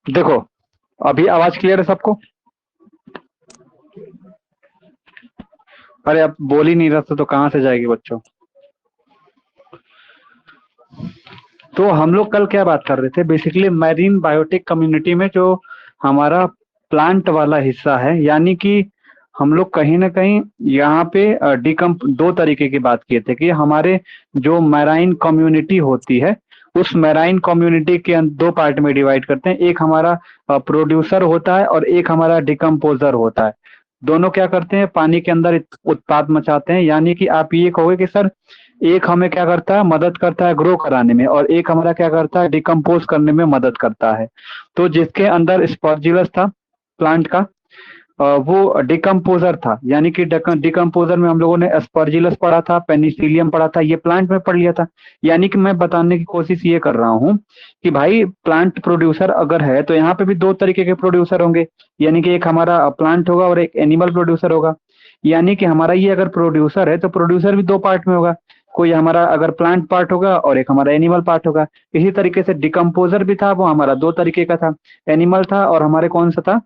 देखो, अभी आवाज क्लियर है सबको? अरे अब बोल ही नहीं रहा था तो कहाँ से जाएगी बच्चों? तो हम लोग कल क्या बात कर रहे थे, बेसिकली मैरीन बायोटिक कम्युनिटी में जो हमारा प्लांट वाला हिस्सा है, यानी कि हम लोग कहीं ना कहीं यहाँ पे दो तरीके की बात किए थे कि हमारे जो मैराइन कम्युनिटी होती है, उस मैराइन कम्युनिटी के दो पार्ट में डिवाइड करते हैं। एक हमारा प्रोड्यूसर होता है और एक हमारा डिकम्पोजर होता है। दोनों क्या करते हैं, पानी के अंदर उत्पाद मचाते हैं। यानी कि आप ये कहोगे कि सर, एक हमें क्या करता है, मदद करता है ग्रो कराने में, और एक हमारा क्या करता है, डिकम्पोज करने में मदद करता है। तो जिसके अंदर स्पर्जिलस था प्लांट का, वो डिकम्पोजर था। यानी कि डिकम्पोजर में हम लोगों ने एस्परजिलस पढ़ा था, पेनिसिलियम पढ़ा था, ये प्लांट में पढ़ लिया था। यानी कि मैं बताने की कोशिश ये कर रहा हूँ कि भाई प्लांट प्रोड्यूसर अगर है तो यहाँ पे भी दो तरीके के प्रोड्यूसर होंगे। यानी कि एक हमारा प्लांट होगा और एक एनिमल प्रोड्यूसर होगा। यानी कि हमारा ये अगर प्रोड्यूसर है तो प्रोड्यूसर भी दो पार्ट में होगा। कोई हमारा अगर प्लांट पार्ट होगा और एक हमारा एनिमल पार्ट होगा। इसी तरीके से डिकम्पोजर भी था, वो हमारा दो तरीके का था, एनिमल था और हमारे कौन सा था,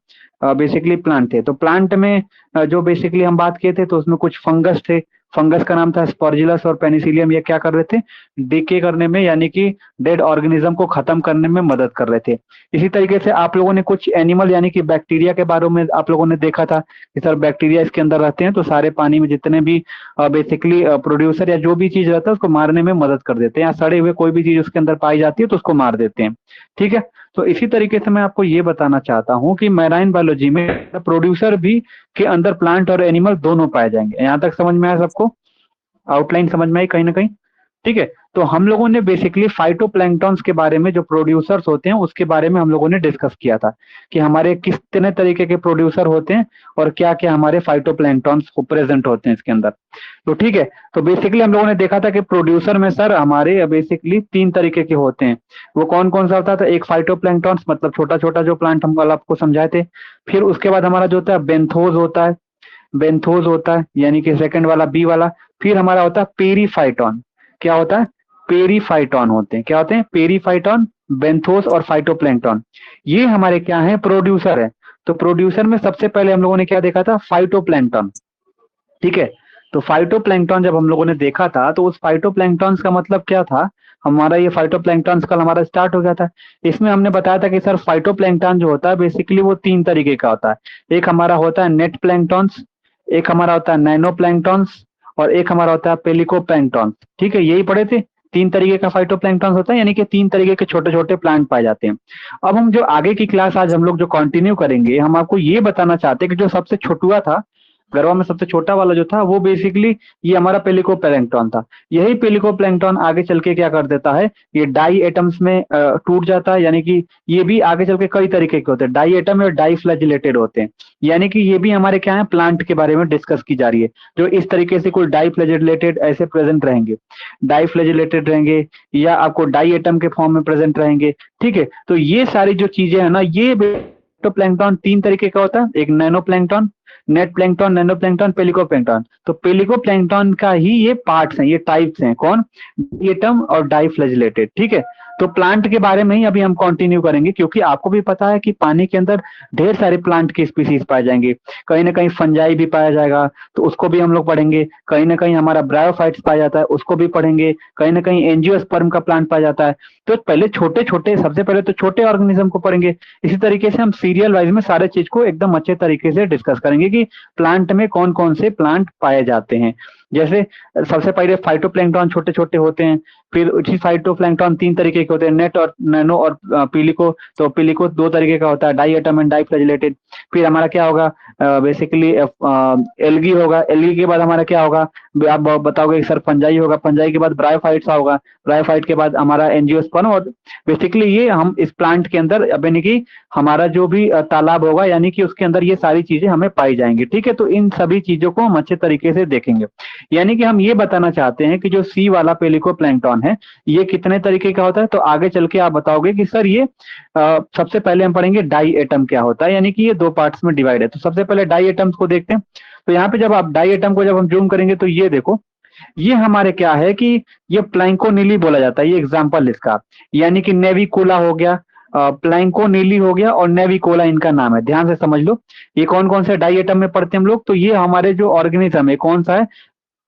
बेसिकली प्लांट थे। तो प्लांट में जो बेसिकली हम बात किए थे तो उसमें कुछ फंगस थे। फंगस का नाम था स्पर्जिलस और पेनिसिलियम। ये क्या कर रहे थे, डिके करने में, यानी कि डेड ऑर्गेनिज्म को खत्म करने में मदद कर रहे थे। इसी तरीके से आप लोगों ने कुछ एनिमल यानी कि बैक्टीरिया के बारे में आप लोगों ने देखा था कि सर बैक्टीरिया इसके अंदर रहते हैं तो सारे पानी में जितने भी बेसिकली प्रोड्यूसर या जो भी चीज रहता है उसको मारने में मदद कर देते हैं, या सड़े हुए कोई भी चीज उसके अंदर पाई जाती है तो उसको मार देते हैं। ठीक है। तो इसी तरीके से मैं आपको ये बताना चाहता हूँ कि मैराइन बायोलॉजी में प्रोड्यूसर भी के अंदर प्लांट और एनिमल दोनों पाए जाएंगे। यहाँ तक समझ में आया सबको? आउटलाइन समझ में आई कहीं ना कहीं? ठीक है। तो हम लोगों ने बेसिकली फाइटोप्लैंक्टन्स के बारे में, जो प्रोड्यूसर्स होते हैं उसके बारे में हम लोगों ने डिस्कस किया था कि हमारे कितने तरीके के प्रोड्यूसर होते हैं और क्या क्या हमारे फाइटोप्लैंक्टन्स प्रेजेंट होते हैं इसके अंदर। तो ठीक है। तो बेसिकली हम लोगों ने देखा था कि प्रोड्यूसर में सर हमारे बेसिकली तीन तरीके के होते हैं। वो कौन कौन सा होता था? एक फाइटोप्लैंक्टन्स, मतलब छोटा छोटा जो प्लांट हम कल आपको समझाए थे। फिर उसके बाद हमारा जो होता है बेंथोस होता है, बेंथोस होता है यानी कि सेकंड वाला बी वाला। फिर हमारा होता है पेरीफाइटॉन। क्या होता है? पेरीफाइटॉन होते हैं। क्या होते हैं? पेरीफाइटॉन, बेंथोस और फाइटोप्लैंक्टन। ये हमारे क्या है, प्रोड्यूसर है। तो प्रोड्यूसर में सबसे पहले हम लोगों ने क्या देखा था, फाइटोप्लैंक्टन। ठीक है। तो फाइटोप्लैंक्टन जब हम लोगों ने देखा था तो उस फाइटोप्लैंक्टन का मतलब क्या था, हमारा ये फाइटोप्लैंक्टन कल हमारा स्टार्ट हो गया था। इसमें हमने बताया था कि सर फाइटोप्लैंक्टन जो होता है बेसिकली वो तीन तरीके का होता है। एक हमारा होता है नेट प्लैंक्टन्स, एक हमारा होता है नैनो प्लैंक्टन्स, और एक हमारा होता है पेलिकोप्लैंक्टन। ठीक है, यही पढ़े थे। तीन तरीके का फाइटोप्लैंक्टन होता है, यानी कि तीन तरीके के छोटे छोटे प्लांट पाए जाते हैं। अब हम जो आगे की क्लास आज हम लोग जो कंटिन्यू करेंगे, हम आपको ये बताना चाहते हैं कि जो सबसे छोटुआ था गरवा में, सबसे छोटा वाला जो था वो बेसिकली ये हमारा पेलिकोप्लैंक्टन था। यही पेलिकोप्लैंक्टन आगे चल के क्या कर देता है, ये डाई एटम्स में टूट जाता है। यानी कि ये भी आगे चल के कई तरीके के होते हैं, डाई एटम और डाई फ्लैजिलेटेड होते हैं। यानी कि ये भी हमारे क्या है, प्लांट के बारे में डिस्कस की जा रही है। जो इस तरीके से कोई डाई फ्लैजिलेटेड ऐसे प्रेजेंट रहेंगे, डाई फ्लैजिलेटेड रहेंगे, या आपको डाई एटम के फॉर्म में प्रेजेंट रहेंगे। ठीक है। तो ये सारी जो चीजें है ना, ये तो प्लैंक्टन तीन तरीके का होता है, एक nano plankton, net plankton, nano plankton, pico plankton. तो पेलिको प्लैंक्टन का ही ये पार्ट्स हैं, ये टाइप्स हैं। कौन? एटम और डाई फ्लैजिलेटेड। ठीक है। तो प्लांट के बारे में ही अभी हम कंटिन्यू करेंगे, क्योंकि आपको भी पता है कि पानी के अंदर ढेर सारे प्लांट की स्पीसीज पाए जाएंगे। कहीं ना कहीं फंजाई भी पाया जाएगा, तो उसको भी हम लोग पढ़ेंगे। कहीं ना कहीं हमारा ब्रायोफाइट्स पाया जाता है, उसको भी पढ़ेंगे। कहीं ना कहीं एंजियोस्पर्म का प्लांट पाया जाता है। तो पहले छोटे छोटे, सबसे पहले तो छोटे ऑर्गेनिज्म को पढ़ेंगे। इसी तरीके से हम सीरियल वाइज में सारे चीज को एकदम अच्छे तरीके से डिस्कस करेंगे कि प्लांट में कौन कौन से प्लांट पाए जाते हैं। जैसे सबसे पहले फाइटोप्लैंक्टन छोटे छोटे होते हैं। फिर उसी फाइटोप्लैंक्टन 3 तरीके के होते हैं, नेट और नैनो और पीलिको। तो पीलिको 2 तरीके का होता है, diatom and diflagellated. फिर हमारा क्या होगा, बेसिकली एल्गी होगा। एल्गी के बाद हमारा क्या होगा, आप बताओगे सर फंजाई होगा। फंजाई के बाद ब्रायोफाइट्स होगा। ब्रायोफाइट के बाद हमारा एंजियोस्पर्म। और बेसिकली ये हम इस प्लांट के अंदर यानी कि हमारा जो भी तालाब होगा, यानी कि उसके अंदर ये सारी चीजें हमें पाई जाएंगी। ठीक है, तो इन सभी चीजों को हम अच्छे तरीके से देखेंगे। यानी कि हम ये बताना चाहते हैं कि जो सी वाला पेलिको प्लैंक्टन है, ये कितने तरीके का होता है। तो आगे चल के आप बताओगे कि सर ये सबसे पहले हम पढ़ेंगे डाई एटम क्या होता है, यानी कि ये 2 पार्ट्स में डिवाइड है। तो सबसे पहले डाई एटम्स को देखते हैं। तो यहाँ पे जब आप डाई एटम को जब हम जूम करेंगे, तो ये देखो, ये हमारे क्या है कि ये प्लैंकोनीली बोला जाता है। ये एग्जाम्पल इसका, यानी कि नेविकोला हो गया, प्लैंकोनीली हो गया और नेविकोला इनका नाम है। ध्यान से समझ लो, ये कौन कौन से डाई एटम में पढ़ते हैं हम लोग। तो ये हमारे जो ऑर्गेनिज्म है कौन सा है,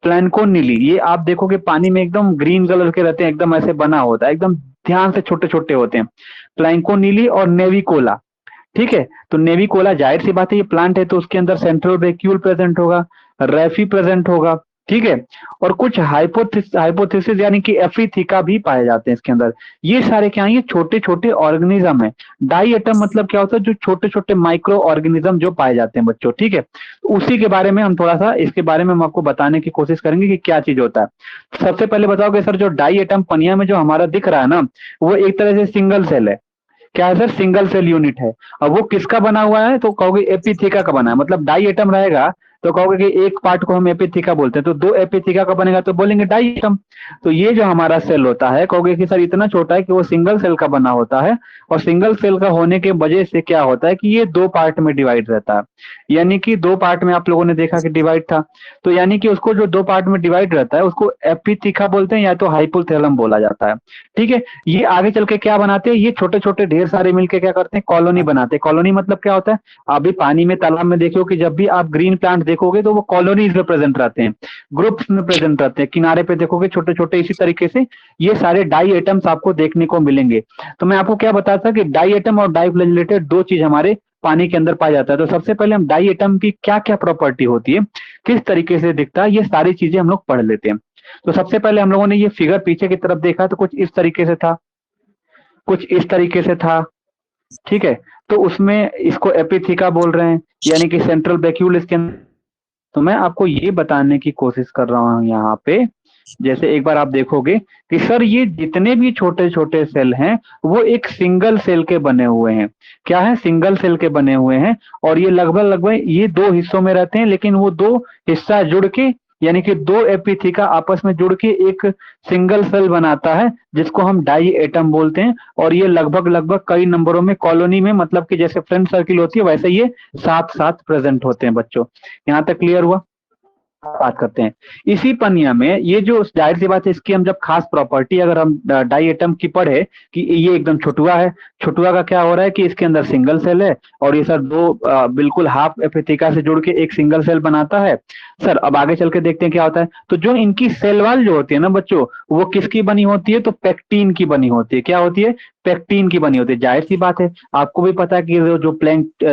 प्लैंकोनीली। ये आप देखोगे पानी में एकदम ग्रीन कलर के रहते हैं, एकदम ऐसे बना होता है, एकदम ध्यान से छोटे छोटे होते हैं। प्लैंकोनीली और नेविकोला। ठीक है, तो नेविकोला जाहिर सी बात है ये प्लांट है, तो उसके अंदर सेंट्रल वैक्यूल प्रेजेंट होगा, रेफी प्रेजेंट होगा। ठीक है, और कुछ हाइपोथेसिस यानी कि एफीथिका भी पाए जाते हैं इसके अंदर। ये सारे क्या है, ये छोटे छोटे ऑर्गेनिज्म है। डाई एटम मतलब क्या होता है, जो छोटे छोटे माइक्रो ऑर्गेनिज्म जो पाए जाते हैं बच्चों। ठीक है, तो उसी के बारे में हम थोड़ा सा, इसके बारे में हम आपको बताने की कोशिश करेंगे कि क्या चीज होता है। सबसे पहले बताओगे सर, जो डाई एटम पनिया में जो हमारा दिख रहा है ना, वो एक तरह से सिंगल सेल है। क्या है सर, सिंगल सेल यूनिट है। और वो किसका बना हुआ है, तो कहोगे एपिथेका का बना है। मतलब डाई एटम रहेगा तो कहोगे कि एक पार्ट को हम एपिथेका बोलते हैं, तो 2 एपिथेका का बनेगा तो बोलेंगे डाई एटम। तो ये जो हमारा सेल होता है, कहोगे कि सर इतना छोटा है कि वो सिंगल सेल का बना होता है। और सिंगल सेल का होने के वजह से क्या होता है कि ये 2 पार्ट में डिवाइड रहता है। यानी कि 2 पार्ट में आप लोगों ने देखा कि डिवाइड था। तो यानी कि उसको जो 2 पार्ट में डिवाइड रहता है, उसको एपिथेका बोलते हैं या तो हाइपोथैलम बोला जाता है। ठीक है, ये आगे चल के क्या बनाते हैं, ये छोटे छोटे ढेर सारे मिलके क्या करते हैं, कॉलोनी बनाते हैं। कॉलोनी मतलब क्या होता है, अभी पानी में तालाब में देखो कि जब भी आप ग्रीन प्लांट देखोगे तो वो कॉलोनीज में प्रेजेंट रहते हैं, ग्रुप्स में प्रेजेंट रहते हैं। किनारे पे देखोगे छोटे छोटे, इसी तरीके से ये सारे डाई एटम्स आपको देखने को मिलेंगे। तो मैं आपको क्या बताता था कि डाई एटम और डाई फ्लैजिलेटेड 2 चीज हमारे पानी के अंदर पाया जाता है। तो सबसे पहले हम डाई एटम की क्या क्या प्रॉपर्टी होती है, किस तरीके से दिखता है, ये सारी चीजें हम लोग पढ़ लेते हैं। तो सबसे पहले हम लोगों ने ये फिगर पीछे की तरफ देखा तो कुछ इस तरीके से था, कुछ इस तरीके से था। ठीक है, तो उसमें इसको एपिथेका बोल रहे हैं, यानी कि सेंट्रल वैक्यूल इसके अंदर। तो मैं आपको ये बताने की कोशिश कर रहा हूं यहाँ पे, जैसे एक बार आप देखोगे कि सर ये जितने भी छोटे छोटे सेल हैं वो एक सिंगल सेल के बने हुए हैं। क्या है, सिंगल सेल के बने हुए हैं। और ये लगभग लगभग ये 2 हिस्सों में रहते हैं, लेकिन वो 2 हिस्सा जुड़ के, यानी कि 2 एपिथेका आपस में जुड़ के एक सिंगल सेल बनाता है, जिसको हम डाई एटम बोलते हैं। और ये लगभग लगभग कई नंबरों में कॉलोनी में, मतलब कि जैसे फ्रेंड सर्किल होती है वैसे ये साथ साथ प्रेजेंट होते हैं बच्चों। यहाँ तक क्लियर हुआ। बात करते हैं इसी पनिया में, ये जो जाहिर सी बात है इसकी हम जब खास प्रॉपर्टी अगर हम डाई एटम की पढ़े कि ये एकदम छोटुआ है। छोटुआ का क्या हो रहा है कि इसके अंदर सिंगल सेल है और ये सर 2 बिल्कुल हाफ एपिथेका से जुड़ के एक सिंगल सेल बनाता है। सर अब आगे चल के देखते हैं क्या होता है। तो जो इनकी सेल वॉल जो होती है ना बच्चों, वो किसकी बनी होती है, तो पेक्टीन की बनी होती है। क्या होती है, पेक्टीन की बनी होती है। जाहिर सी बात है, आपको भी पता है कि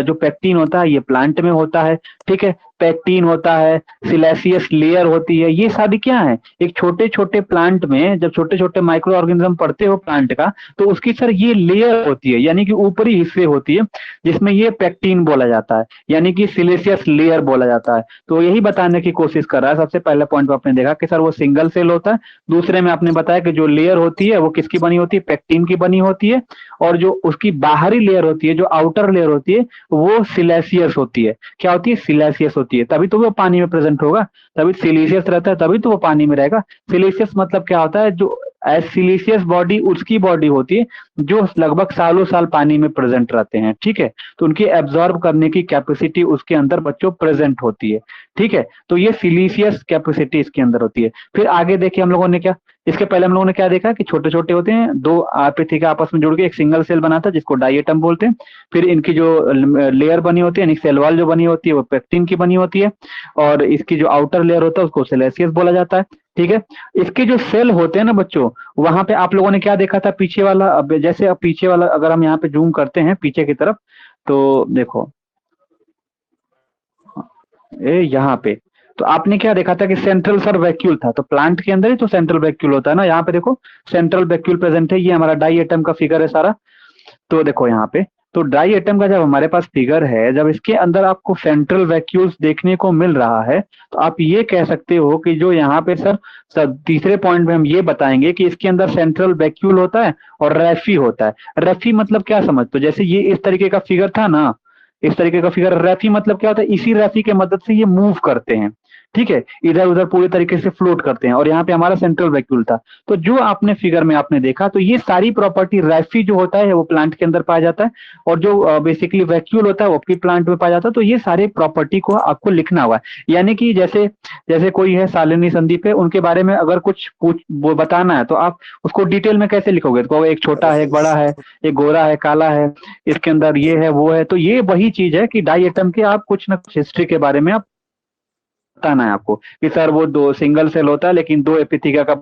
जो पेक्टीन होता है ये प्लांट में होता है। ठीक है, पेक्टीन होता है, सिलेसियस लेयर होती है, ये सारी क्या है, एक छोटे छोटे प्लांट में जब छोटे छोटे माइक्रो ऑर्गेनिज्म पढ़ते हो प्लांट का, तो उसकी सर ये लेयर होती है, यानी कि ऊपरी हिस्से होती है, जिसमें ये पेक्टीन बोला जाता है, यानी कि सिलेसियस लेयर बोला जाता है। तो यही बताने की कोशिश कर रहा है। सबसे पहले पॉइंट पे आपने देखा कि सर वो सिंगल सेल होता है। दूसरे में आपने बताया कि जो लेयर होती है वो किसकी बनी होती है, पेक्टीन की बनी होती है। और जो उसकी बाहरी लेयर होती है, जो आउटर लेयर होती है, वो सिलेसियस होती है। क्या होती है, सिलेसियस होती है, तभी तो वो पानी में प्रेजेंट होगा। तभी सिलीसियस रहता है, तभी तो वो पानी में रहेगा। सिलीसियस मतलब क्या होता है, जो सिलीसियस बॉडी उसकी बॉडी होती है जो लगभग सालों साल पानी में प्रेजेंट रहते हैं। ठीक है, तो उनकी एब्जॉर्ब करने की कैपेसिटी उसके अंदर बच्चों प्रेजेंट होती है। ठीक है, तो ये सिलीसियस कैपेसिटी इसके अंदर होती है। फिर आगे देखिए हम लोगों ने क्या, इसके पहले हम लोगों ने क्या देखा कि छोटे छोटे होते हैं, दो एपिथेका आपस में जुड़ के एक सिंगल सेल बनाता है जिसको डाइएटम बोलते हैं। फिर इनकी जो लेयर बनी होती है यानी सेल वॉल जो बनी होती है वो पेक्टिन की बनी होती है, और इसकी जो आउटर लेयर होता है उसको सेलेसियस बोला जाता है। ठीक है। इसके जो सेल होते हैं ना बच्चों, वहां पे आप लोगों ने क्या देखा था पीछे वाला, अब जैसे अब पीछे वाला अगर हम यहाँ पे जूम करते हैं पीछे की तरफ, तो देखो ए यहाँ पे, तो आपने क्या देखा था कि सेंट्रल सर वैक्यूल था, तो प्लांट के अंदर ही तो सेंट्रल वैक्यूल होता है ना। यहाँ पे देखो सेंट्रल वैक्यूल प्रेजेंट है, ये हमारा डाई एटम का फिगर है सारा। तो देखो यहाँ पे, तो डाई एटम का जब हमारे पास फिगर है, जब इसके अंदर आपको सेंट्रल वैक्यूल्स देखने को मिल रहा है, तो आप ये कह सकते हो कि जो यहाँ पे सर तीसरे पॉइंट में हम ये बताएंगे कि इसके अंदर सेंट्रल वैक्यूल होता है और रेफी होता है। रेफी मतलब क्या समझते हो, जैसे ये इस तरीके का फिगर था ना, इस तरीके का फिगर, रेफी मतलब क्या होता है, इसी रेफी के मदद से ये मूव करते हैं। ठीक है, इधर उधर पूरे तरीके से फ्लोट करते हैं, और यहाँ पे हमारा सेंट्रल वैक्यूल था। तो जो आपने फिगर में आपने देखा, तो ये सारी प्रॉपर्टी रेफी जो होता है वो प्लांट के अंदर पाया जाता है, और जो बेसिकली वैक्यूल होता है वो भी प्लांट में पाया जाता है। तो ये सारे प्रॉपर्टी को आपको लिखना हुआ है, यानी कि जैसे जैसे कोई है शालिनी संदीप है, उनके बारे में अगर कुछ पूछ वो बताना है, तो आप उसको डिटेल में कैसे लिखोगे, तो कहोगे एक छोटा है, एक बड़ा है, एक गोरा है, काला है, इसके अंदर ये है वो है। तो ये वही चीज है कि डाई एटम के आप कुछ ना कुछ हिस्ट्री के बारे में आप बताना है आपको कि सर वो दो सिंगल सेल होता है लेकिन दो एपिथेका का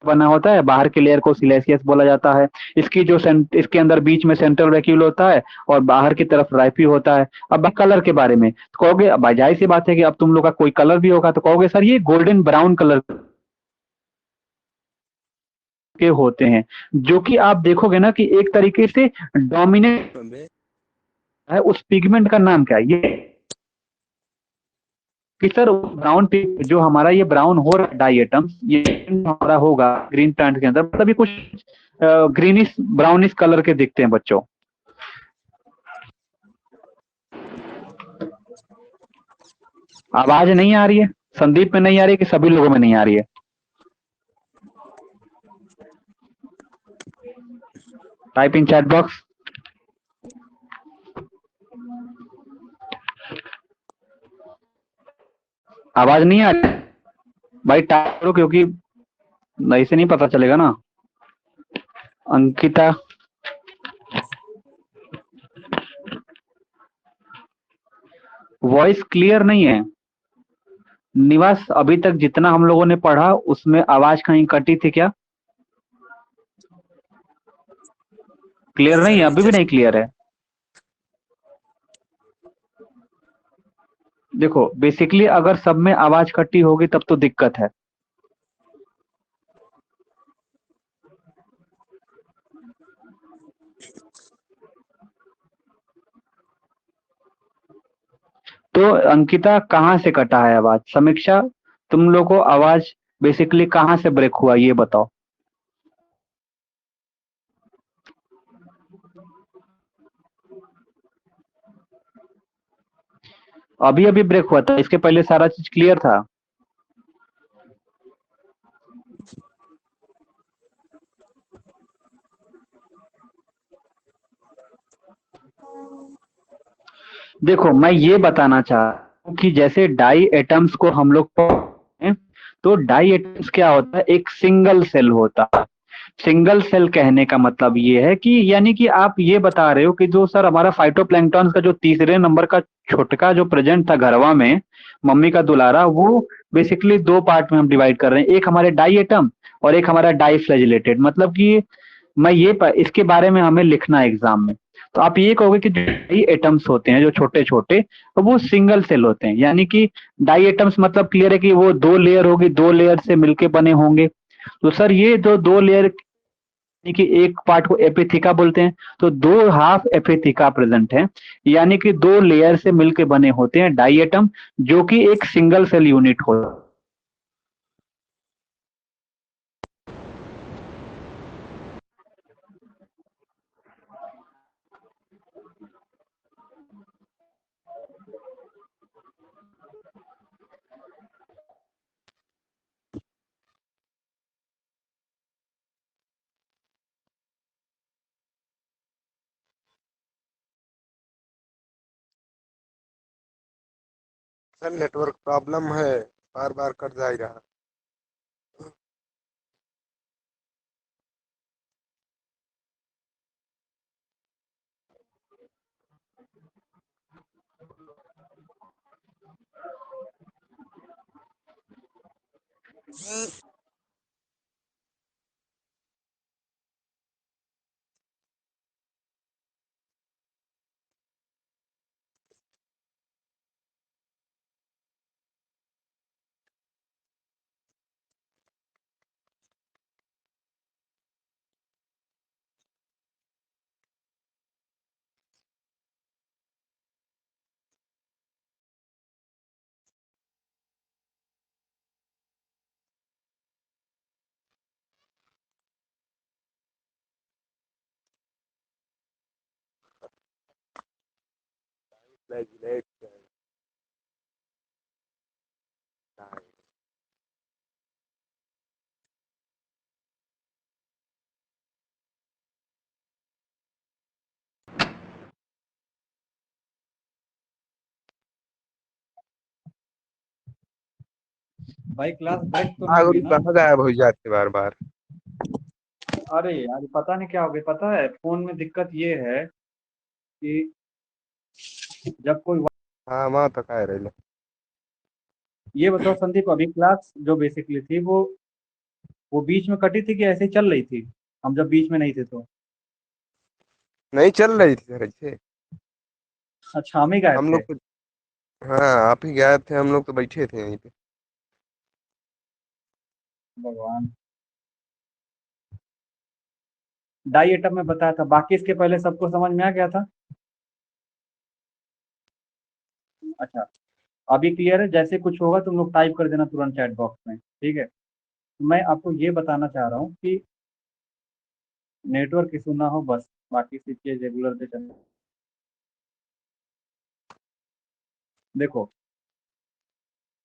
बना होता है, बाहर की लेयर को सिलेसियस बोला जाता है। इसकी जो इसके अंदर बीच में सेंट्रल वैक्यूल होता है, और बाहर की तरफ राइपी होता है। अब कलर के बारे में तो कहोगे, अब जाहिर सी बात है कि अब तुम लोग का कोई कलर भी होगा, तो कहोगे सर ये गोल्डन ब्राउन कलर के होते हैं, जो कि आप देखोगे ना कि एक तरीके से डोमिनेट है। उस पिगमेंट का नाम क्या है, ये कि सर ब्राउन पिग जो हमारा ये ब्राउन हो रहा है डाई एटम्स, ये हमारा होगा ग्रीन प्लांट के अंदर, मतलब ये कुछ ग्रीनिश ब्राउनिश कलर के दिखते हैं बच्चों। आवाज नहीं आ रही है, संदीप में नहीं आ रही है कि सभी लोगों में नहीं आ रही है? Type in chat box. आवाज नहीं आ रही भाई, टाइप करो, क्योंकि नहीं से नहीं पता चलेगा ना। अंकिता, वॉइस क्लियर नहीं है। निवास, अभी तक जितना हम लोगों ने पढ़ा उसमें आवाज कहीं कटी थी क्या? क्लियर नहीं है, अभी भी नहीं क्लियर है। देखो बेसिकली अगर सब में आवाज कटी होगी तब तो दिक्कत है। तो अंकिता कहाँ से कटा है आवाज? समीक्षा, तुम लोग को आवाज बेसिकली कहाँ से ब्रेक हुआ ये बताओ। अभी अभी ब्रेक हुआ था, इसके पहले सारा चीज क्लियर था। देखो मैं ये बताना चाह रहा हूँ कि जैसे डाई एटम्स को हम लोग पढ़ते हैं, तो डाई एटम्स क्या होता है, एक सिंगल सेल होता है। सिंगल सेल कहने का मतलब ये है कि यानी कि आप ये बता रहे हो कि जो सर हमारा फाइटोप्लैंक्टन का जो तीसरे नंबर का छोटका जो प्रेजेंट था घरवा में, मम्मी का दुलारा, वो बेसिकली दो पार्ट में हम डिवाइड कर रहे हैं, एक हमारे डाई एटम और एक हमारा डाई फ्लैजिलेटेड। मतलब कि मैं इसके बारे में हमें लिखना है एग्जाम में। तो आप ये कहोगे कि जो डाई एटम्स होते हैं जो छोटे छोटे, तो वो सिंगल सेल होते हैं, यानी कि डाई एटम्स मतलब क्लियर है कि वो दो लेयर होगी, दो लेयर से मिलके बने होंगे। तो सर ये जो दो लेयर, यानी कि एक पार्ट को एपिथिका बोलते हैं, तो दो हाफ एपिथिका प्रेजेंट है, यानी कि दो लेयर से मिलके बने होते हैं डाई एटम, जो कि एक सिंगल सेल यूनिट होता है। सर नेटवर्क प्रॉब्लम है, बार बार कट जा रहा। भाई क्लास ब्रेक तो नहीं हुई गुरु ना? कहाँ गायब हो जाते बार बार? अरे यार पता नहीं क्या हो गया, पता है फोन में दिक्कत ये है कि जब कोई हाँ वहाँ तो कह रहे। ये बताओ संदीप, अभी क्लास जो बेसिकली थी वो बीच में कटी थी कि ऐसे ही चल रही थी, हम जब बीच में नहीं थे तो? नहीं चल रही थी सर ऐसे। अच्छा, हम ही गायब हम थे? लोग तो हाँ आप ही गायब थे, हम लोग तो बैठे थे यहीं पे। भगवान। डाई एटम में बताया था, बाकी इसके पहले सबको समझ में आ गया था? अच्छा, अभी क्लियर है? जैसे कुछ होगा तुम लोग टाइप कर देना तुरंत चैट बॉक्स में, ठीक है? मैं आपको ये बताना चाह रहा हूँ कि नेटवर्क इशू ना हो बस, बाकी चीजें रेगुलर पे चल। देखो,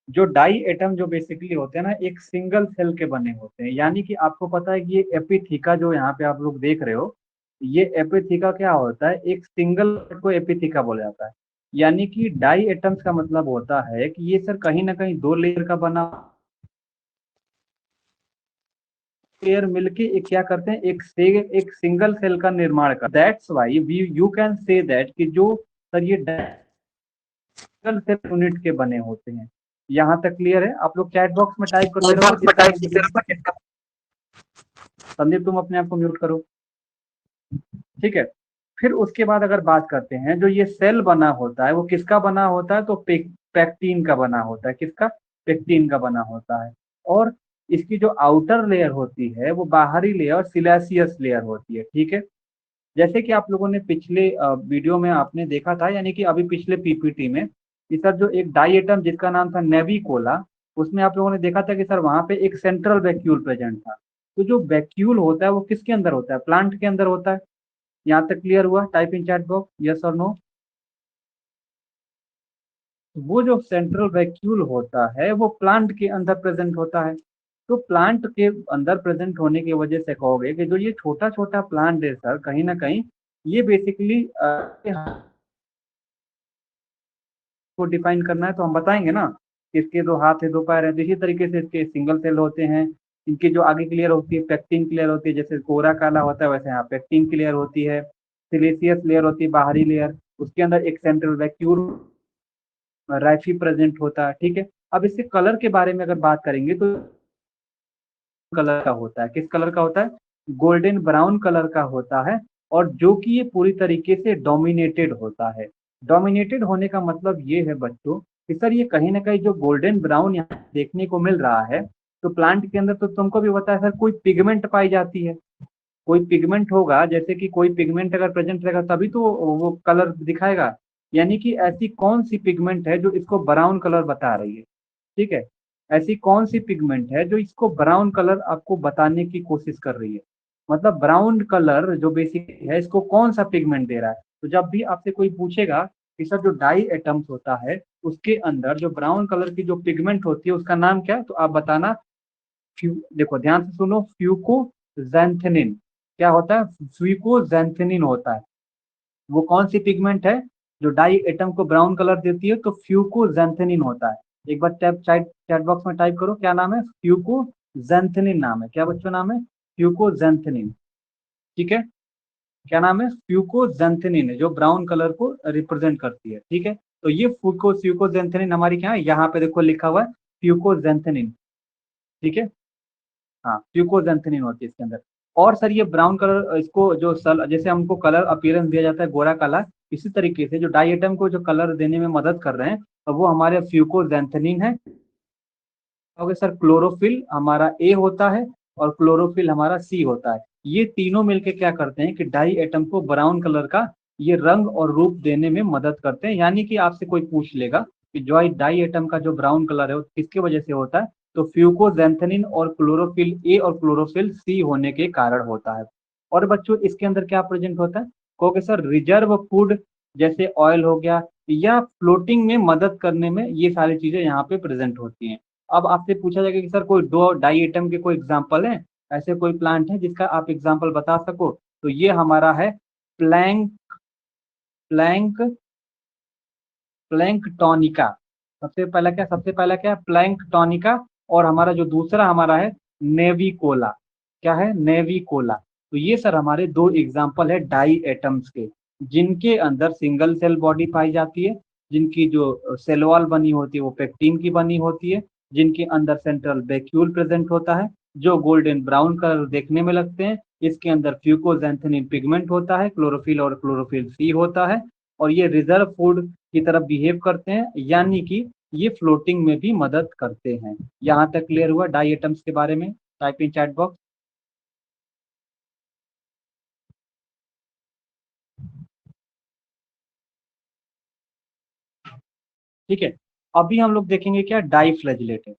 जो डाई एटम जो बेसिकली होते हैं ना, एक सिंगल सेल के बने होते हैं। यानी कि आपको पता है कि ये एपिथीका जो यहाँ पे आप लोग देख रहे हो, ये एपिथीका क्या होता है? एक सिंगल को एपिथीका बोला जाता है। यानी कि डाई एटम्स का मतलब होता है कि ये सर कहीं ना कहीं दो लेयर का बना लेयर मिलके एक क्या करते हैं, एक सिंगल सेल का निर्माण कर। That's why we you can say that कि जो सर ये सिंगल सेल यूनिट के बने होते हैं। यहाँ तक क्लियर है? आप लोग चैट बॉक्स में टाइप करते रहोगे बॉक्स में जितना टाइप मुझे। करते रहो। संदीप तुम अपने आप को म्यूट करो, ठीक है? फिर उसके बाद अगर बात करते हैं, जो ये सेल बना होता है वो किसका बना होता है? तो पेक्टीन का बना होता है। किसका? पेक्टीन का बना होता है। और इसकी जो आउटर लेयर होती है वो बाहरी लेयर सिलासियस लेयर होती है, ठीक है? जैसे कि आप लोगों ने पिछले वीडियो में आपने देखा था, यानी कि अभी पिछले पीपीटी में कि सर जो एक डाई एटम जिसका नाम था नेविकोला, उसमें आप लोगों ने देखा था कि सर वहां पे एक सेंट्रल वैक्यूल प्रेजेंट था। तो जो वैक्यूल होता है वो किसके अंदर होता है? प्लांट के अंदर होता है। यहाँ तक क्लियर हुआ? Type in chat box yes और नो। वो जो सेंट्रल वैक्यूल होता है वो प्लांट के अंदर प्रेजेंट होता है। तो प्लांट के अंदर प्रेजेंट होने की वजह से कहोगे कि जो ये छोटा छोटा प्लांट है सर, कहीं ना कहीं ये बेसिकली को डिफाइन करना है तो हम बताएंगे ना कि इसके दो हाथ है, दो पैर है। तो इसी तरीके से इसके सिंगल सेल होते हैं। इनकी जो आगे की लेयर होती है पेक्टिन की लेयर होती है, जैसे कोरा काला होता है वैसे यहाँ पेक्टिन की लेयर होती है। सिलिसियस लेयर होती है बाहरी लेयर, उसके अंदर एक सेंट्रल वैक्यूल रैफी प्रेजेंट होता है, ठीक है? अब इसके कलर के बारे में अगर बात करेंगे तो कलर का होता है। किस कलर का होता है? गोल्डन ब्राउन कलर का होता है। और जो कि ये पूरी तरीके से डोमिनेटेड होता है। डोमिनेटेड होने का मतलब ये है बच्चों कि सर ये कहीं ना कहीं जो गोल्डन ब्राउन यहाँ देखने को मिल रहा है, तो प्लांट के अंदर तो तुमको भी पता है सर कोई पिगमेंट पाई जाती है। कोई पिगमेंट होगा, जैसे कि कोई पिगमेंट अगर प्रेजेंट रहेगा तभी तो वो कलर दिखाएगा। यानी कि ऐसी कौन सी पिगमेंट है जो इसको ब्राउन कलर बता रही है? ठीक है, ऐसी कौन सी पिगमेंट है जो इसको ब्राउन कलर आपको बताने की कोशिश कर रही है? मतलब ब्राउन कलर जो बेसिक है इसको कौन सा पिगमेंट दे रहा है? तो जब भी आपसे कोई पूछेगा कि सर जो डाई एटम्स होता है उसके अंदर जो ब्राउन कलर की जो पिगमेंट होती है उसका नाम क्या है, तो आप बताना। देखो ध्यान से सुनो, फ्यूकोजैंथेनिन। क्या होता है? फ्यूकोजैंथेनिन होता है। वो कौन सी पिगमेंट है जो डाई एटम को ब्राउन कलर देती है? तो फ्यूकोजैंथेनिन होता है। एक बार टैप चैट चैट बॉक्स में टाइप करो, क्या नाम है? फ्यूकोजैंथेनिन नाम है। क्या बच्चों नाम है? फ्यूकोजैंथेनिन, ठीक है? क्या नाम है? फ्यूकोजैंथेनिन है जो ब्राउन कलर को रिप्रेजेंट करती है, ठीक है? तो ये फ्यूकोजैंथेनिन हमारी क्या है, यहाँ पे देखो लिखा हुआ है फ्यूकोजैंथेनिन, ठीक है। हाँ, फ्यूकोजेंथेनिन होती है इसके अंदर। और सर ये ब्राउन कलर, इसको जो सल जैसे हमको कलर अपीयरेंस दिया जाता है गोरा काला, इसी तरीके से जो डाई एटम को जो कलर देने में मदद कर रहे हैं, तो वो हमारे फ्यूकोजेंथेनिन है। ओके सर, क्लोरोफिल हमारा ए होता है और क्लोरोफिल हमारा सी होता है। ये तीनों मिलके क्या करते हैं कि डाई एटम को ब्राउन कलर का ये रंग और रूप देने में मदद करते हैं। यानी कि आपसे कोई पूछ लेगा कि जो डाई एटम का जो ब्राउन कलर है वो किसके वजह से होता है, तो फ्यूकोजेंथेनिन और क्लोरोफिल ए और क्लोरोफिल सी होने के कारण होता है। और बच्चों इसके अंदर क्या प्रेजेंट होता है, कहोगे सर रिजर्व फूड जैसे ऑयल हो गया, या फ्लोटिंग में मदद करने में ये सारी चीजें यहाँ पे प्रेजेंट होती हैं। अब आपसे पूछा जाएगा कि सर कोई दो डाई एटम के कोई एग्जांपल है, ऐसे कोई प्लांट है जिसका आप एग्जांपल बता सको, तो ये हमारा है प्लैंक प्लैंक प्लैंकटोनिका। सबसे पहला क्या प्लैंकटोनिका। और हमारा जो दूसरा हमारा है नेविकोला। क्या है, नेविकोला। तो ये सर हमारे दो एग्जांपल है डाई एटम्स के, जिनके अंदर सिंगल सेल बॉडी पाई जाती है, जिनकी जो सेल वॉल बनी होती है वो पेक्टिन की बनी होती है, जिनके अंदर सेंट्रल वैक्यूल प्रेजेंट होता है, जो गोल्डन ब्राउन कलर देखने में लगते हैं। इसके अंदर फ्यूकोजेंथेनिन पिगमेंट होता है, क्लोरोफिल और क्लोरोफिल सी होता है, और ये रिजर्व फूड की तरफ बिहेव करते हैं, यानी कि ये फ्लोटिंग में भी मदद करते हैं। यहाँ तक क्लियर हुआ डाई एटम्स के बारे में? Type in chat box. ठीक है, अभी हम लोग देखेंगे क्या डाई फ्लैजिलेटेड।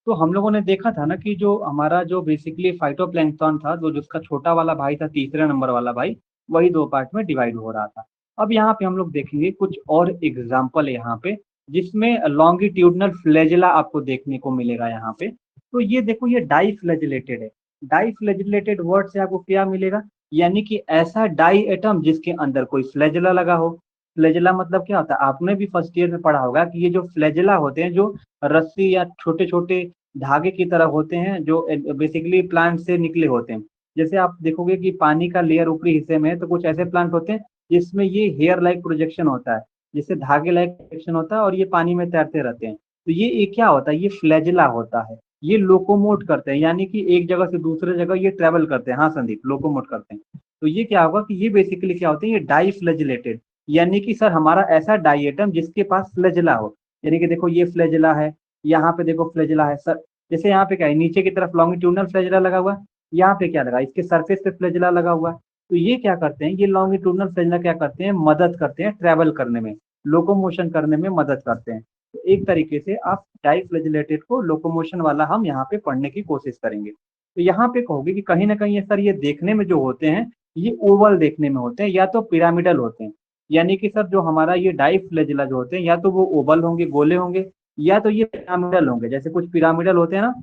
तो हम लोगों ने देखा था ना कि जो हमारा जो बेसिकली फाइटोप्लैंक्टन था, जो जिसका छोटा वाला भाई था, तीसरे नंबर वाला भाई, वही दो पार्ट में डिवाइड हो रहा था। अब यहाँ पे हम लोग देखेंगे कुछ और एग्जाम्पल है यहाँ पे, जिसमें लॉन्गिट्यूडनल फ्लैजिला आपको देखने को मिलेगा यहाँ पे। तो ये देखो, ये डाई फ्लैजिलेटेड है। डाई फ्लैजिलेटेड वर्ड से आपको क्या मिलेगा, यानी कि ऐसा डाई एटम जिसके अंदर कोई फ्लैजिला लगा हो। फ्लैजिला मतलब क्या होता है, आपने भी फर्स्ट ईयर में पढ़ा होगा कि ये जो फ्लैजिला होते हैं, जो रस्सी या छोटे छोटे धागे की तरह होते हैं, जो बेसिकली प्लांट से निकले होते हैं। जैसे आप देखोगे कि पानी का लेयर ऊपरी हिस्से में है, तो कुछ ऐसे प्लांट होते हैं जिसमें ये हेयर लाइक प्रोजेक्शन होता है, जिससे धागे लाइक प्रोजेक्शन होता है, और ये पानी में तैरते रहते हैं। तो ये क्या होता है, ये फ्लैजिला होता है। ये लोकोमोट करते हैं, यानी कि एक जगह से दूसरे जगह ये ट्रेवल करते हैं। हाँ संदीप, लोकोमोट करते हैं। तो ये क्या होगा कि ये बेसिकली क्या होते हैं, ये डाई फ्लैजिलेटेड, यानी कि सर हमारा ऐसा डाई एटम जिसके पास फ्लैजिला हो। यानी कि देखो ये फ्लैजिला है, यहाँ पे देखो फ्लैजिला है सर। जैसे यहाँ पे क्या है, नीचे की तरफ लॉन्गिट्यूडनल फ्लैजिला लगा हुआ है, यहाँ पे क्या लगा, इसके सरफेस पे फ्लैजिला लगा हुआ है। तो ये क्या करते हैं, ये लॉन्गिट्यूडनल फ्लैजिला क्या करते हैं, मदद करते हैं ट्रेवल करने में, लोकोमोशन करने में मदद करते हैं। तो एक तरीके से आप डाई फ्लैजिलेटेड को लोकोमोशन वाला हम यहाँ पे पढ़ने की कोशिश करेंगे। तो यहाँ पे कहोगे कि कहीं ना कहीं ये सर ये देखने में जो होते हैं, ये ओवल देखने में होते हैं या तो पिरामिडल होते हैं। यानी कि सर जो हमारा ये डाई फ्लैजिला जो होते हैं, या तो वो ओवल होंगे, गोले होंगे, या तो ये पिरामिडल होंगे। जैसे कुछ पिरामिडल होते हैं ना,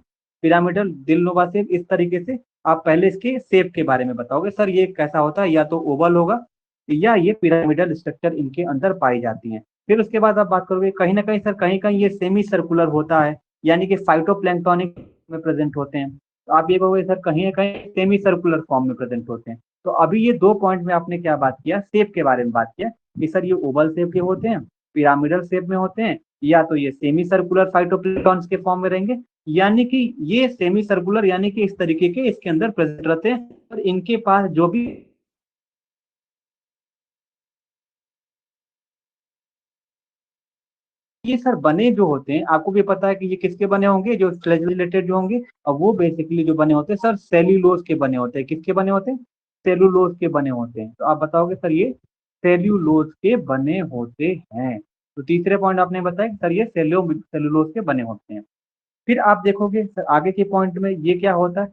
पिरामिडल दिलनुमा शेप, इस तरीके से आप पहले इसके शेप के बारे में बताओगे, सर ये कैसा होता है, या तो ओवल होगा या ये पिरामिडल स्ट्रक्चर इनके अंदर पाई जाती हैं। फिर उसके बाद आप बात करोगे कहीं ना कहीं सर कहीं कहीं ये सेमी सर्कुलर होता है, यानी कि फाइटोप्लैंक्टोनिक में प्रेजेंट होते हैं। तो आप ये कहोगे सर कहीं ना कहीं सेमी सर्कुलर फॉर्म में प्रेजेंट होते हैं। तो अभी ये दो पॉइंट में आपने क्या बात किया, शेप के बारे में बात किया कि सर ये ओवल शेप के होते हैं, पिरामिडल शेप में होते हैं, या तो ये सेमी सर्कुलर फाइटोप्लैंक्टन के फॉर्म में रहेंगे। यानी कि ये सेमी सर्कुलर, यानी कि इस तरीके के इसके अंदर प्रेजेंट रहते हैं, और इनके पास जो भी ये सर बने जो होते हैं, आपको भी पता है कि ये किसके बने होंगे, जो फ्लैजिलेटेड जो होंगे, और वो बेसिकली जो बने होते हैं सर सेल्यूलोज के बने होते हैं। किसके बने होते हैं, सेल्यूलोज के बने होते हैं। तो आप बताओगे सर ये सेल्यूलोज के बने होते हैं। तो तीसरे पॉइंट आपने बताया कि सर ये सेल्यूलोज के बने होते हैं। फिर आप देखोगे सर आगे के पॉइंट में ये क्या होता है,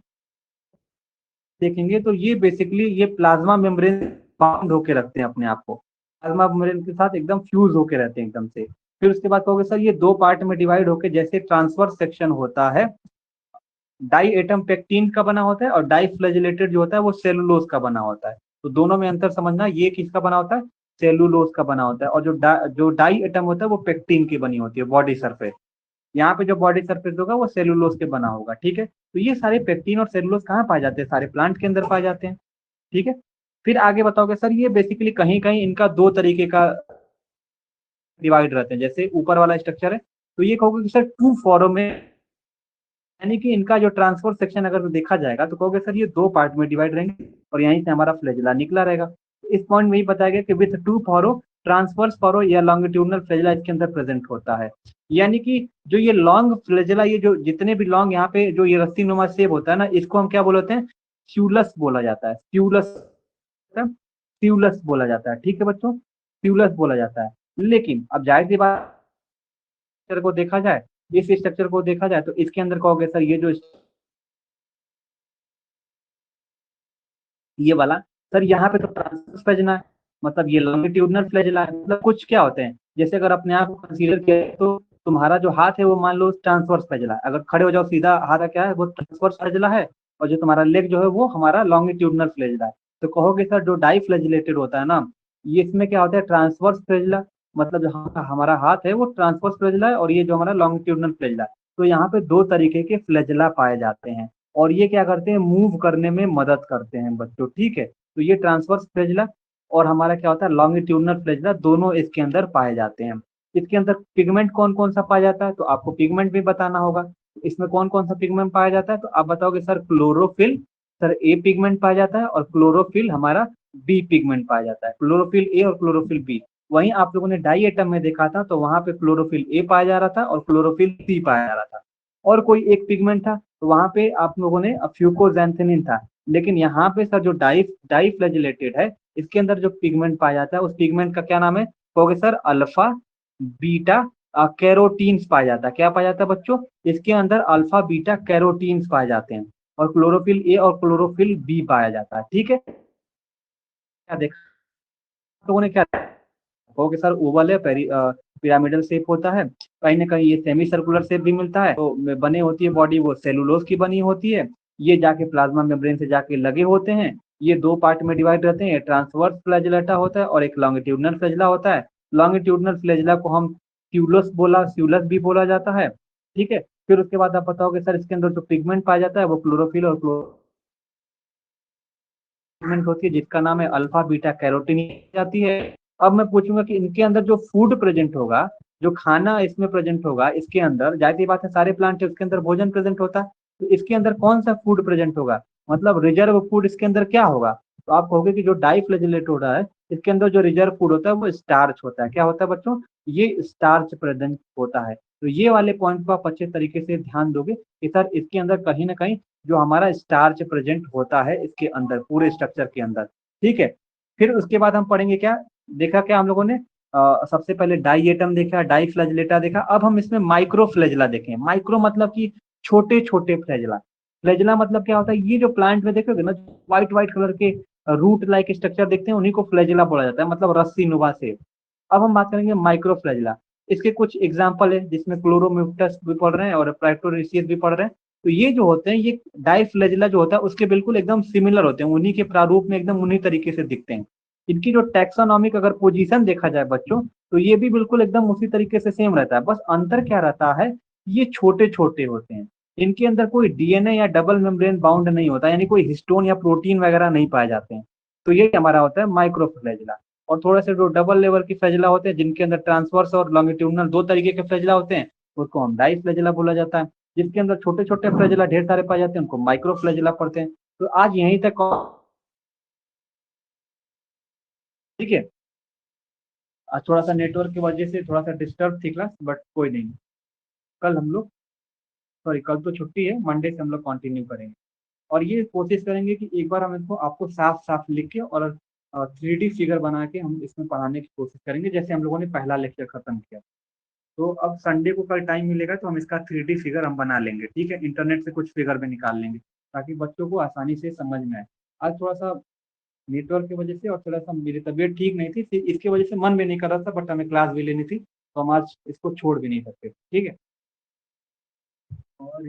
देखेंगे तो ये बेसिकली ये प्लाज्मा मेम्ब्रेन बाउंड होके रखते हैं अपने आप को, प्लाज्मा मेम्ब्रेन के साथ एकदम फ्यूज होके रहते हैं एकदम से। फिर उसके बाद कहोगे सर ये दो पार्ट में डिवाइड होके जैसे ट्रांसफर सेक्शन होता है, डाई एटम पेक्टिन का बना होता है, और डाई फ्लैजिलेटेड जो होता है वो सेलुलोज का बना होता है। तो दोनों में अंतर समझना, ये किसका बना होता है, सेलुलोज का बना होता है, और जो डाई एटम होता है वो पेक्टिन की बनी होती है बॉडी सरफेस। यहाँ पे जो बॉडी सरफेस होगा वो सेलुलोज के बना होगा। ठीक है, तो ये सारे पेक्टिन और सेलुलोज कहाँ पाए जाते हैं, सारे प्लांट के अंदर पाए जाते हैं। ठीक है, फिर आगे बताओगे सर ये बेसिकली कहीं कहीं इनका दो तरीके का डिवाइड रहते हैं। जैसे ऊपर वाला स्ट्रक्चर है, तो ये कहोगे कि सर टू फॉरम में यानी कि इनका जो ट्रांसफर सेक्शन अगर देखा जाएगा तो कहोगे सर ये दो पार्ट में डिवाइड रहेंगे और यहीं से हमारा फ्लैजिला निकला रहेगा। इस पॉइंट में ही बताया गया कि with to furrow transverse furrow या लॉन्गिट्यूडनल फ्लैजिला इसके अंदर प्रेजेंट होता है। यानी कि जो ये लॉन्ग फ्लैजिला, ये जो जितने भी लॉन्ग यहाँ पे जो ये रस्सी नुमा शेप होता है ना, इसको हम क्या बोलते हैं, स्यूलस बोला जाता है। स्यूलस, स्यूलस बोला जाता है। ठीक है बच्चों, स्यूलस बोला जाता है। लेकिन अब जाहिर सी बात, स्ट्रक्चर को देखा जाए, इस स्ट्रक्चर को देखा जाए तो इसके अंदर कहोगे सर ये जो ये वाला, सर यहाँ पे तो ट्रांसवर्स फ्लैजिला है, मतलब ये लॉन्गिट्यूडनल फ्लैजिला है। मतलब कुछ क्या होते हैं, जैसे अगर अपने आप को कंसीडर किया जाए तो तुम्हारा जो हाथ है वो मान लो ट्रांसवर्स फ्लैजिला है, अगर खड़े हो जाओ सीधा हाथ का क्या है वो ट्रांसवर्स फ्लैजिला है, और जो तुम्हारा लेग जो है वो हमारा लॉन्गिट्यूडनल फ्लैजिला है। तो कहोगे सर जो डाई फ्लैजिलेटेड होता है ना, ये इसमें क्या होता है, ट्रांसवर्स फ्लैजिला, मतलब जो हमारा हाथ है वो ट्रांसवर्स फ्लैजिला है और ये जो हमारा लॉन्गिट्यूडनल फ्लैजिला है। तो यहाँ पे दो तरीके के फ्लैजिला पाए जाते हैं और ये क्या करते हैं, मूव करने में मदद करते हैं बच्चों। ठीक है, तो ये ट्रांसवर्स फ्लैजिला और हमारा क्या होता है लॉन्गिट्यूडनल फ्लैजिला, दोनों इसके अंदर पाए जाते हैं। इसके अंदर पिगमेंट कौन कौन सा पाया जाता है, तो आपको पिगमेंट भी बताना होगा। इसमें कौन कौन सा पिगमेंट पाया जाता है, तो आप बताओगे सर क्लोरोफिल, सर ए पिगमेंट पाया जाता है और क्लोरोफिल हमारा बी पिगमेंट पाया जाता है। क्लोरोफिल ए और क्लोरोफिल बी। वहीं आप लोगों ने डाई एटम में देखा था तो वहां पे क्लोरोफिल ए पाया जा रहा था और क्लोरोफिल सी पाया जा रहा था। और कोई एक पिगमेंट था तो वहां पे आप लोगों ने फ्यूकोजैंथेनिन था। लेकिन यहाँ पे सर जो डाई फ्लैजिलेटेड है, इसके अंदर जो पिगमेंट पाया जाता है उस पिगमेंट का क्या नाम है, कहोगे सर अल्फा बीटा कैरोटीन्स पाया जाता है। क्या पाया जाता है बच्चों, इसके अंदर अल्फा बीटा कैरोटीन्स पाए जाते हैं और क्लोरोफिल ए और क्लोरोफिल बी पाया जाता है। ठीक है, क्या देखा लोगों ने, क्या कहोगे सर ओवल है, पिरामिडल शेप होता है, कहीं ना कहीं ये सेमी सर्कुलर शेप भी मिलता है। तो बने होती है बॉडी वो सेलुलोज की बनी होती है, ये जाके प्लाज्मा मेम्ब्रेन से जाके लगे होते हैं। ये दो पार्ट में डिवाइड रहते हैं, ट्रांसवर्स फ्लैजिलेटा होता है और एक लॉन्गिट्यूडनल फ्लैजिला होता है। लॉन्गिट्यूडनल फ्लैजिला को हम स्यूलस भी बोला जाता है। ठीक है, फिर उसके बाद आप बताओगे सर इसके अंदर जो पिगमेंट पाया जाता है वो क्लोरोफिल और पिगमेंट होती है जिसका नाम है अल्फा बीटा कैरोटीन जाती है। अब मैं पूछूंगा कि इनके अंदर जो फूड प्रेजेंट होगा, जो खाना इसमें प्रेजेंट होगा, इसके अंदर जाहिर सी बात है सारे प्लांट है उसके अंदर भोजन प्रेजेंट होता है, तो इसके अंदर कौन सा फूड प्रेजेंट होगा, मतलब रिजर्व फूड इसके अंदर क्या होगा। तो आप कहोगे कि जो डाई फ्लैजिलेट हो रहा है इसके अंदर जो रिजर्व फूड होता है वो स्टार्च होता है। क्या होता है बच्चों, ये स्टार्च प्रेजेंट होता है। तो ये वाले पॉइंट को आप अच्छे तरीके से ध्यान दोगे कि सर इसके अंदर कहीं ना कहीं जो हमारा स्टार्च प्रेजेंट होता है इसके अंदर पूरे स्ट्रक्चर के अंदर। ठीक है, फिर उसके बाद हम पढ़ेंगे क्या, देखा क्या हम लोगों ने, सबसे पहले डाई एटम देखा, डाई फ्लैजिलेटा देखा। अब हम इसमें माइक्रो फ्लैजिला देखें। माइक्रो मतलब कि छोटे छोटे फ्लैजिला। फ्लैजिला मतलब क्या होता है, ये जो प्लांट में देखोगे ना व्हाइट व्हाइट कलर के रूट लाइक स्ट्रक्चर देखते हैं उन्हीं को फ्लैजिला बोला जाता है, मतलब रस्सी नुमा से। अब हम बात करेंगे माइक्रो फ्लैजिला। इसके कुछ एग्जाम्पल है जिसमें क्लोरोम्यूटस भी पढ़ रहे हैं और प्राइटोरिसियस भी पढ़ रहे हैं। तो ये जो होते हैं ये डाइफ्लैजिला जो होता है उसके बिल्कुल एकदम सिमिलर होते हैं, उन्हीं के प्रारूप में एकदम उन्हीं तरीके से दिखते हैं। इनकी जो टैक्सोनॉमिक अगर पोजीशन देखा जाए बच्चों, तो ये भी बिल्कुल एकदम उसी तरीके से सेम रहता है, बस अंतर क्या रहता है, ये छोटे छोटे होते हैं। इनके अंदर कोई डीएनए या डबल मेम्ब्रेन बाउंड नहीं होता, यानी कोई हिस्टोन या प्रोटीन वगैरह नहीं पाए जाते हैं। तो ये हमारा होता है माइक्रोफ्लैजिला। और थोड़े से जो डबल लेवल की फ्लैजिला होते हैं जिनके अंदर ट्रांसवर्स और लॉन्गिट्यूडनल दो तरीके के फ्लैजिला होते हैं, उसको हम डाई फ्लैजिला बोला जाता है। जिसके अंदर छोटे छोटे फ्लैजिला ढेर सारे पाए जाते हैं उनको माइक्रो फ्लैजिला पढ़ते हैं। तो आज यहीं तक, ठीक है। आज थोड़ा सा नेटवर्क की वजह से थोड़ा सा डिस्टर्ब थी क्लास, बट कोई नहीं। कल हम लोग, सॉरी कल तो छुट्टी है, मंडे से हम लोग कंटिन्यू करेंगे। और ये कोशिश करेंगे कि एक बार हम इसको आपको साफ साफ लिख के और 3D फिगर बना के हम इसमें पढ़ाने की कोशिश करेंगे, जैसे हम लोगों ने पहला लेक्चर खत्म किया। तो अब संडे को कल टाइम मिलेगा तो हम इसका 3D फिगर हम बना लेंगे। ठीक है, इंटरनेट से कुछ फिगर भी निकाल लेंगे ताकि बच्चों को आसानी से समझ में आए। आज थोड़ा सा नेटवर्क की वजह से और थोड़ा सा मेरी तबीयत ठीक नहीं थी, इसकी वजह से मन भी नहीं कर रहा था, बट हमें क्लास भी लेनी थी तो हम आज इसको छोड़ भी नहीं सकते। ठीक है, और